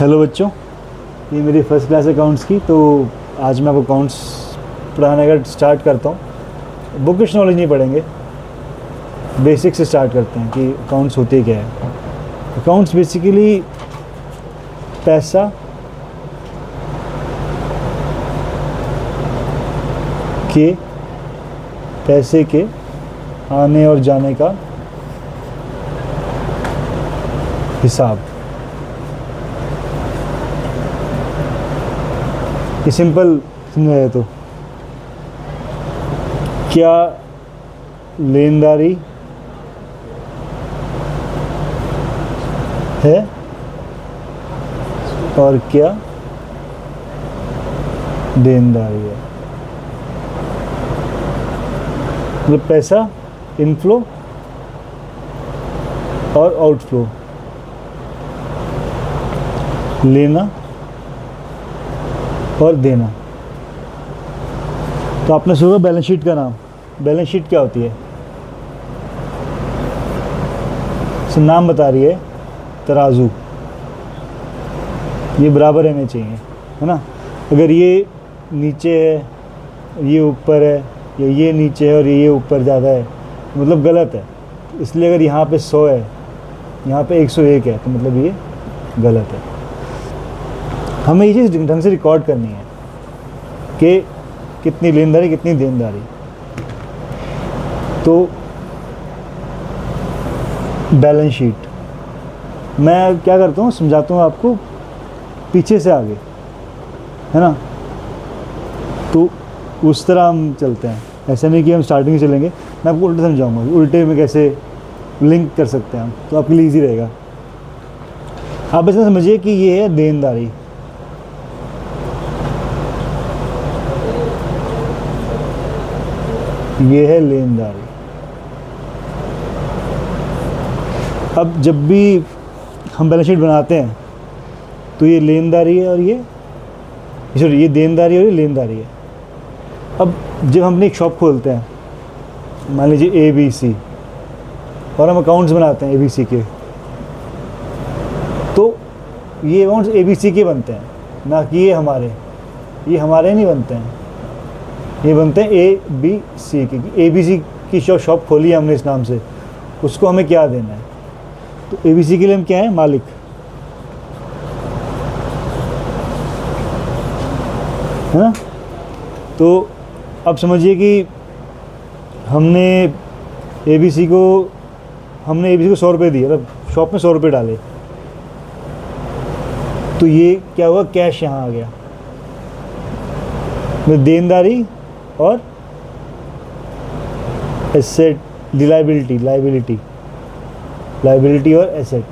Hello बच्चों, ये मेरी फ़र्स्ट क्लास अकाउंट्स की। तो आज मैं आपको अकाउंट्स पढ़ाने का स्टार्ट करता हूँ। बुकिश नॉलेज नहीं पढ़ेंगे, बेसिक से स्टार्ट करते हैं कि अकाउंट्स होते क्या है। अकाउंट्स बेसिकली पैसा के पैसे के आने और जाने का हिसाब। ये सिंपल समझाया तो क्या लेनदारी है और क्या देनदारी है। मतलब पैसा इनफ्लो और आउटफ्लो, लेना और देना। तो आपने सुना बैलेंस शीट का नाम। बैलेंस शीट क्या होती है? नाम बता रही है, तराजू। ये बराबर रहने चाहिए, है ना। अगर ये नीचे है, ये ऊपर है, या ये नीचे है और ये ऊपर ज़्यादा है, मतलब गलत है। इसलिए अगर यहाँ पे 100 है, यहाँ पे 101 है, तो मतलब ये गलत है। हमें ये चीज़ ढंग से रिकॉर्ड करनी है कि कितनी लेनदारी कितनी देनदारी। तो बैलेंस शीट मैं क्या करता हूँ, समझाता हूँ आपको पीछे से आगे, है ना। तो उस तरह हम चलते हैं, ऐसा नहीं कि हम स्टार्टिंग से चलेंगे। मैं आपको उल्टे समझाऊंगा, उल्टे में कैसे लिंक कर सकते हैं हम, तो आपके लिए ईजी रहेगा। आप ऐसा समझिए कि ये है देनदारी, ये है लेनदारी। अब जब भी हम बैलेंस शीट बनाते हैं तो ये लेनदारी है और ये सॉरी ये देनदारी और ये लेनदारी है। अब जब हम अपनी एक शॉप खोलते हैं, मान लीजिए ABC, और हम अकाउंट्स बनाते हैं ABC के, तो ये अकाउंट्स ABC के बनते हैं, ना कि ये हमारे नहीं बनते हैं। ये बनते हैं ABC के। ABC की शॉप खोली है हमने इस नाम से, उसको हमें क्या देना है। तो ABC के लिए हम क्या है, मालिक। है ना। तो अब समझिए कि हमने ABC को 100 रुपये दिए, मतलब शॉप में 100 रुपये डाले। तो ये क्या हुआ, कैश यहाँ आ गया। देनदारी और एसेट, लाइबिलिटी और एसेट।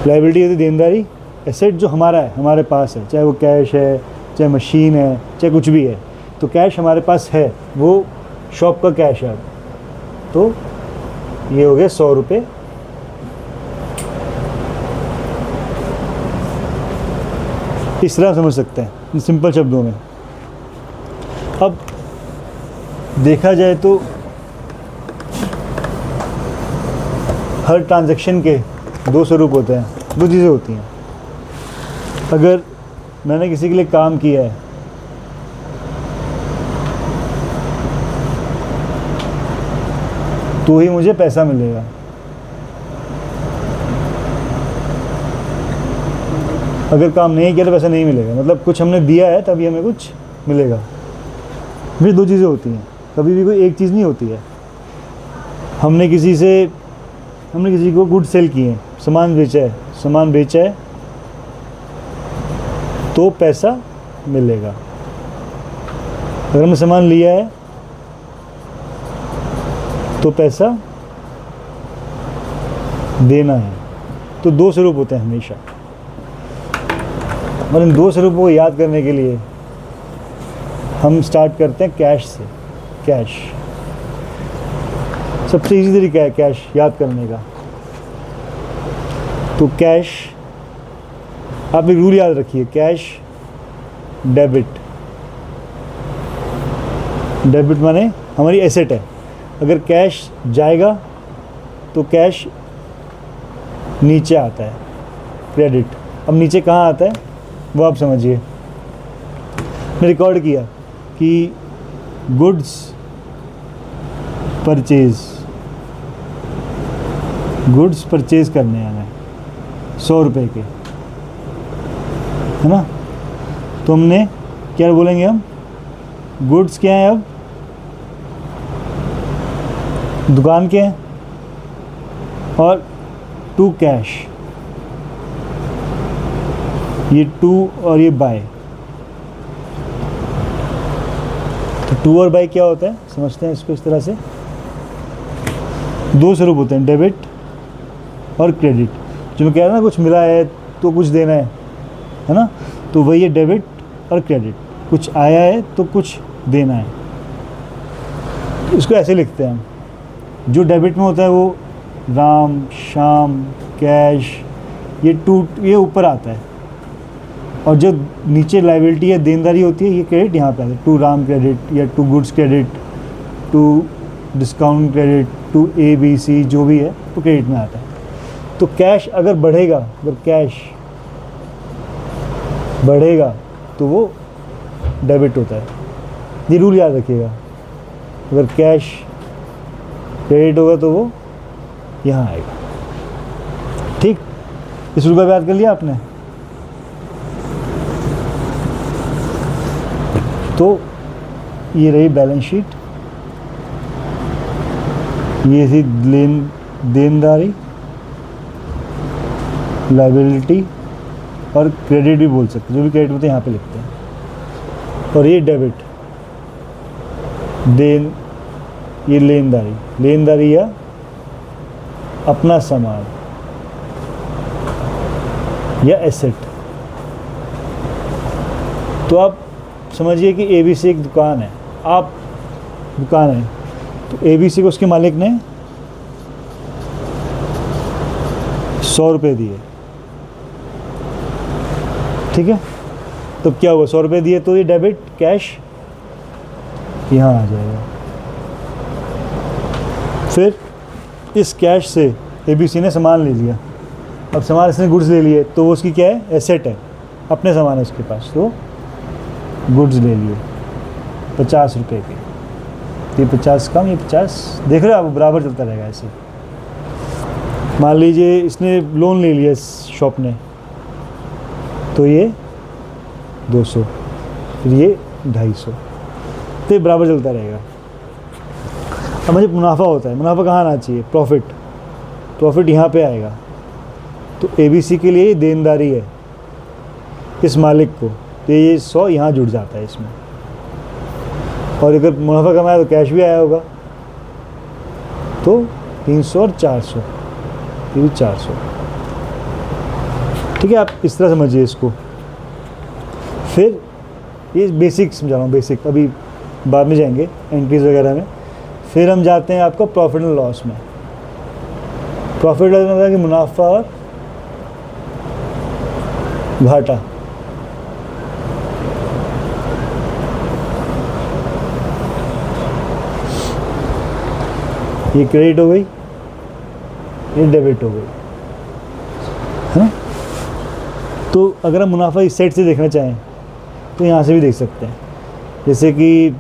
लाइबिलिटी होती देनदारी, एसेट जो हमारा है, हमारे पास है, चाहे वो कैश है, चाहे मशीन है, चाहे कुछ भी है। तो कैश हमारे पास है, वो शॉप का कैश है। तो ये हो गया 100 रुपये। इस तरह समझ सकते हैं सिंपल शब्दों में। अब देखा जाए तो हर ट्रांजैक्शन के 2 स्वरूप होते हैं, 2 चीज़ें होती हैं। अगर मैंने किसी के लिए काम किया है, तो ही मुझे पैसा मिलेगा। अगर काम नहीं किया तो पैसा नहीं मिलेगा, मतलब कुछ हमने दिया है तभी हमें कुछ मिलेगा। फिर 2 चीज़ें होती हैं, कभी भी कोई एक चीज़ नहीं होती है। हमने किसी को गुड सेल किए, सामान बेचा है तो पैसा मिलेगा। अगर हमने सामान लिया है तो पैसा देना है। तो 2 स्वरूप होते हैं हमेशा, और इन 2 स्वरूपों को याद करने के लिए हम स्टार्ट करते हैं कैश से। कैश सबसे इजी तरीका है कैश याद करने का। तो कैश, आप एक रूल याद रखिए, कैश डेबिट माने हमारी एसेट है। अगर कैश जाएगा तो कैश नीचे आता है क्रेडिट। अब नीचे कहाँ आता है वो आप समझिए। मैं रिकॉर्ड किया कि गुड्स परचेज करने हैं हमें 100 रुपये के, है ना। तो हमने क्या बोलेंगे, हम गुड्स क्या हैं, अब दुकान के हैं, और टू कैश, ये टू और ये बाय। तो टू और बाय क्या होता है समझते हैं इसको। इस तरह से दो स्वरूप होते हैं, डेबिट और क्रेडिट। जो मैं कह रहा ना कुछ मिला है तो कुछ देना है ना, तो वही है डेबिट और क्रेडिट। कुछ आया है तो कुछ देना है। इसको ऐसे लिखते हैं हम, जो डेबिट में होता है वो राम, श्याम, कैश, ये ऊपर आता है, और जो नीचे लायबिलिटी या देनदारी होती है ये क्रेडिट यहाँ पे आता है। टू राम क्रेडिट या to goods credit, to discount credit, to ABC जो भी है वो क्रेडिट में आता है। तो कैश अगर बढ़ेगा, अगर कैश बढ़ेगा तो वो डेबिट होता है। ये रूल याद रखिएगा, अगर कैश क्रेडिट होगा तो वो यहाँ आएगा। ठीक, इस रूल का याद कर लिया आपने। तो ये रही बैलेंस शीट, ये थी देनदारी, लायबिलिटी और क्रेडिट भी बोल सकते हैं, जो भी क्रेडिट होते हैं यहाँ पे लिखते हैं। और ये डेबिट, ये लेनदारी या अपना सामान या एसेट। तो आप समझिए कि ABC एक दुकान है, आप दुकान है, तो ABC को उसके मालिक ने 100 रुपये दिए, ठीक है। तो क्या हुआ, 100 रुपये दिए तो ये डेबिट कैश यहाँ आ जाएगा। फिर इस कैश से ABC ने सामान ले लिया। अब सामान इसने गुड्स ले लिए तो वो उसकी क्या है, एसेट है, अपने सामान है उसके पास। तो गुड्स ले लिए 50 रुपये के, ये 50 कम, ये 50, देख रहे हो आप, बराबर चलता रहेगा ऐसे। मान लीजिए इसने लोन ले लिया इस शॉप ने, तो ये 200, फिर ये 250, तो ये बराबर चलता रहेगा। अब मुझे मुनाफा होता है, मुनाफा कहाँ आना चाहिए, प्रॉफिट यहाँ पे आएगा। तो ABC के लिए देनदारी है इस मालिक को, तो ये 100 यहाँ जुड़ जाता है इसमें। और अगर मुनाफा कमाया तो कैश भी आया होगा, तो 300 और 400, ये भी 400, ठीक है। आप इस तरह समझिए इसको। फिर ये बेसिक समझा रहा हूँ, बेसिक, अभी बाद में जाएंगे एंट्रीज वगैरह में। फिर हम जाते हैं आपका प्रॉफिट एंड लॉस में। प्रॉफिट लॉस मतलब कि मुनाफा और घाटा। ये क्रेडिट हो गई, ये डेबिट हो गई, है ना। तो अगर हम मुनाफा इस साइड से देखना चाहें तो यहाँ से भी देख सकते हैं, जैसे कि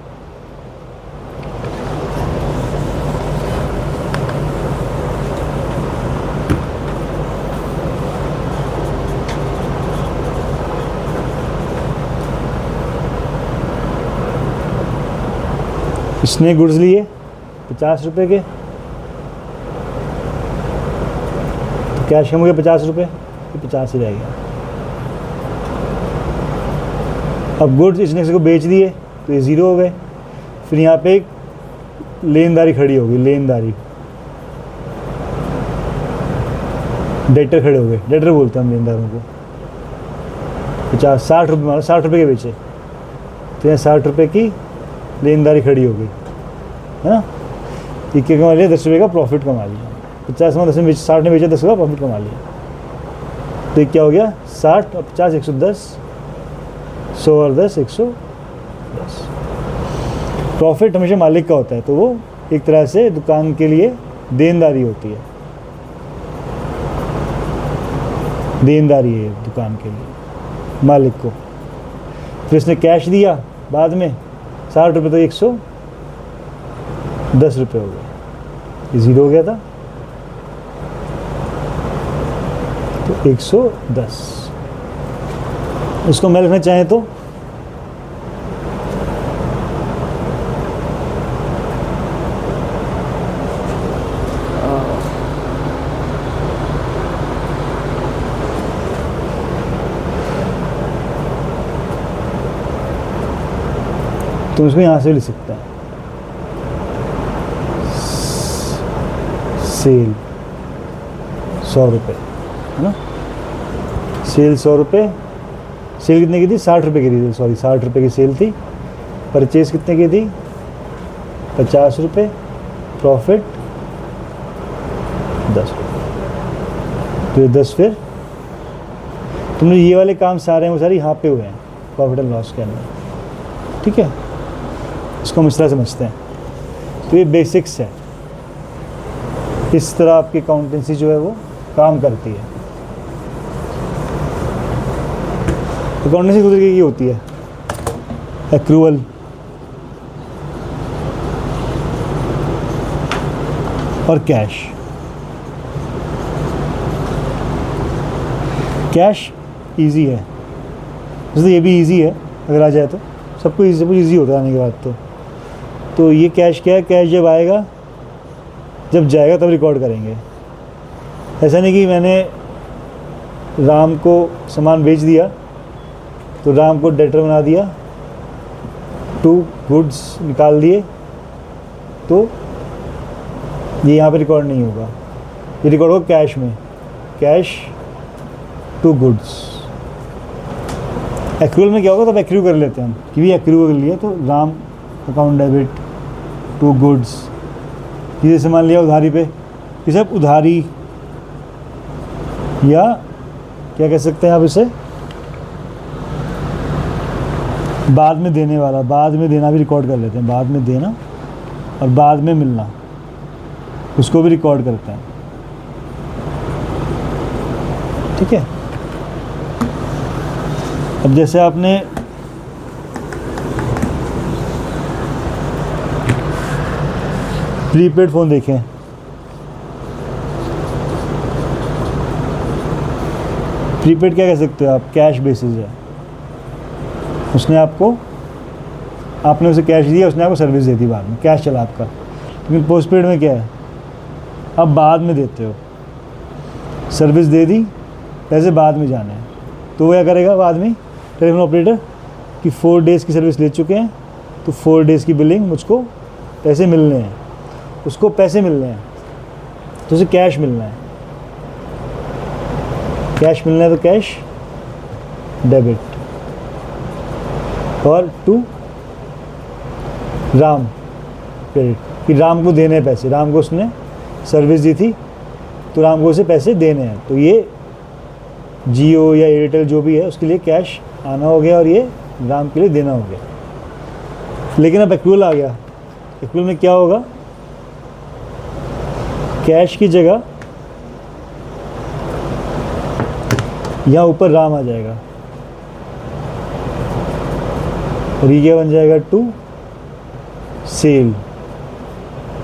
इसने गुड्स लिए 50 रुपये के, तो कैश कम हो गया 50 रुपये, तो 50 ही रह गया। अब गुड्स इसने किसी को बेच दिए तो ये 0 हो गए। फिर यहाँ पे एक लेनदारी खड़ी होगी, लेनदारी, डेटर खड़े हो गए, डेटर बोलते हैं हम लेनदारों को। 60 रुपये, मतलब 60 रुपये के बेचे, तो यहाँ 60 रुपये की लेनदारी खड़ी हो गई, है ना। ये क्या कमा लिया, 10 रुपये का प्रॉफिट कमा लिया। 50 में 10 में 60 ने बेचा, 10 का प्रॉफिट कमा लिया। तो ये क्या हो गया, 60 और 50 110, 100 और 10 110। प्रॉफिट हमेशा मालिक का होता है, तो वो एक तरह से दुकान के लिए देनदारी होती है। देनदारी है दुकान के लिए मालिक को। फिर इसने कैश दिया बाद में 60 रुपये, तो 110 रुपये हो गए, ये ज़ीरो हो गया था, तो 110। इसको मैं लिखना चाहें तो तुम इसको यहाँ से लिख सकता है, सेल 100 रुपये, है ना। सेल 100 रुपये, सेल कितने की थी? 60 रुपये की थी, सॉरी 60 रुपये की सेल थी। परचेज कितने की थी? 50 रुपये। प्रॉफिट 10 रुपये। तो ये 10, फिर तुमने ये वाले काम सारे हैं वो सारे यहाँ पे हुए हैं प्रॉफिट एंड लॉस के अंदर, ठीक है। इसको हम इस तरह समझते हैं। तो ये बेसिक्स है, इस तरह आपकी अकाउंटेंसी जो है वो काम करती है। अकाउंटेंसी दो तरीके की होती है, एक्रूअल और कैश। कैश इजी है, जैसे ये भी इजी है अगर आ जाए तो, सबको इजी होता है आने के बाद। तो ये कैश क्या है? कैश जब आएगा, जब जाएगा तब रिकॉर्ड करेंगे। ऐसा नहीं कि मैंने राम को सामान बेच दिया तो राम को डेटर बना दिया, 2 गुड्स निकाल दिए, तो ये यहाँ पे रिकॉर्ड नहीं होगा, ये रिकॉर्ड होगा कैश में, कैश 2 गुड्स। एक्रूअल में क्या होगा? तब एक्रू कर लेते हैं हम कि भी एक्रू कर लिया, तो राम अकाउंट डेबिट 2 गुड्स, ये सामान लिया उधारी पे, ये सब उधारी, या क्या कह सकते हैं आप इसे, बाद में देने वाला, बाद में देना भी रिकॉर्ड कर लेते हैं, बाद में देना और बाद में मिलना, उसको भी रिकॉर्ड करते हैं, ठीक है। अब जैसे आपने प्रीपेड फ़ोन देखें, प्रीपेड क्या कह सकते हो आप? कैश बेसिस है, उसने आपको, आपने उसे कैश दिया, उसने आपको सर्विस दे दी बाद में, कैश चला आपका। लेकिन पोस्टपेड में क्या है? आप बाद में देते हो, सर्विस दे दी, पैसे बाद में जाने हैं, तो वो क्या करेगा बाद में? टेलीफोन ऑपरेटर कि 4 डेज़ की सर्विस ले चुके हैं, तो 4 डेज़ की बिलिंग, मुझको पैसे मिलने हैं, उसको पैसे मिलने हैं, तो उसे कैश मिलना है, कैश मिलना है, तो कैश डेबिट। और 2 राम क्रेडिट, कि राम को देने हैं पैसे, राम को उसने सर्विस दी थी तो राम को उसे पैसे देने हैं, तो ये जियो या एयरटेल जो भी है उसके लिए कैश आना हो गया और ये राम के लिए देना हो गया। लेकिन अब एक्रूअल आ गया, एक्रूअल में क्या होगा? कैश की जगह यहाँ ऊपर राम आ जाएगा और ये क्या बन जाएगा? 2 सेल,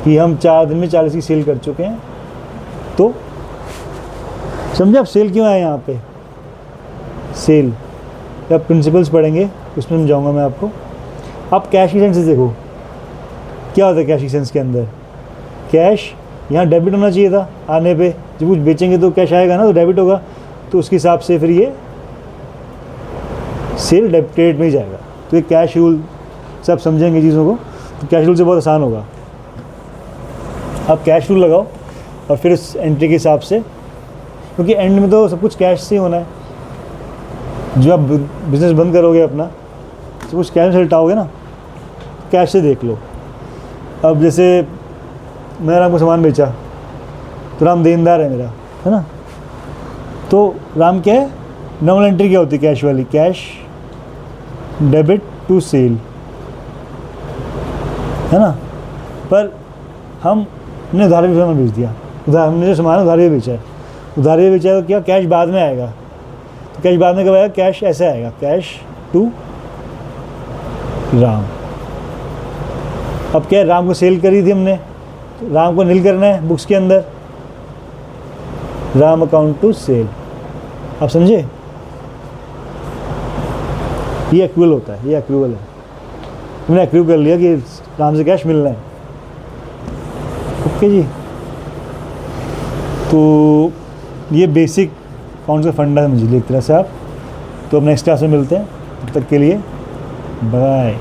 कि हम 4 दिन में 40 की सेल कर चुके हैं। तो समझे आप सेल क्यों आए यहाँ पे? सेल आप प्रिंसिपल्स पढ़ेंगे उसमें समझाऊंगा मैं आपको। आप कैश की सेंस से देखो, क्या होता है कैश की सेंस के अंदर? कैश यहाँ डेबिट होना चाहिए था आने पे, जब कुछ बेचेंगे तो कैश आएगा ना, तो डेबिट होगा, तो उसके हिसाब से फिर ये सेल डेबिट क्रेडिट में ही जाएगा। तो ये कैश रूल से आप समझेंगे चीज़ों को, तो कैश रूल से बहुत आसान होगा। आप कैश रूल लगाओ और फिर इस एंट्री के हिसाब से, क्योंकि एंड में तो सब कुछ कैश से ही होना है। जब आप बिज़नेस बंद करोगे अपना, सब कुछ कैश से हटाओगे ना, कैश से देख लो। अब जैसे मैंने राम को सामान बेचा तो राम देनदार है मेरा, है ना, तो राम क्या है? नॉर्मल एंट्री क्या होती है कैश वाली? कैश डेबिट टू सेल, है ना। पर हमने उधारी पे सामान बेच दिया, हमने जो सामान उधारी पे बेचा है, उधारी पे बेचा है तो क्या कैश बाद में आएगा, तो कैश बाद में कब आएगा, कैश ऐसे आएगा, कैश टू राम। अब क्या है, राम को सेल करी थी हमने, तो राम को नील करना है बुक्स के अंदर, राम अकाउंट टू सेल। आप समझे, ये एक्रूअल होता है, ये एक्रूअल है। हमने एक्रू कर लिया कि राम से कैश मिलना है। ओके जी, तो ये बेसिक अकाउंट्स का फंडा है मुझे एक तरह से। आप तो अब नेक्स्ट क्लास में मिलते हैं, तब तक के लिए बाय।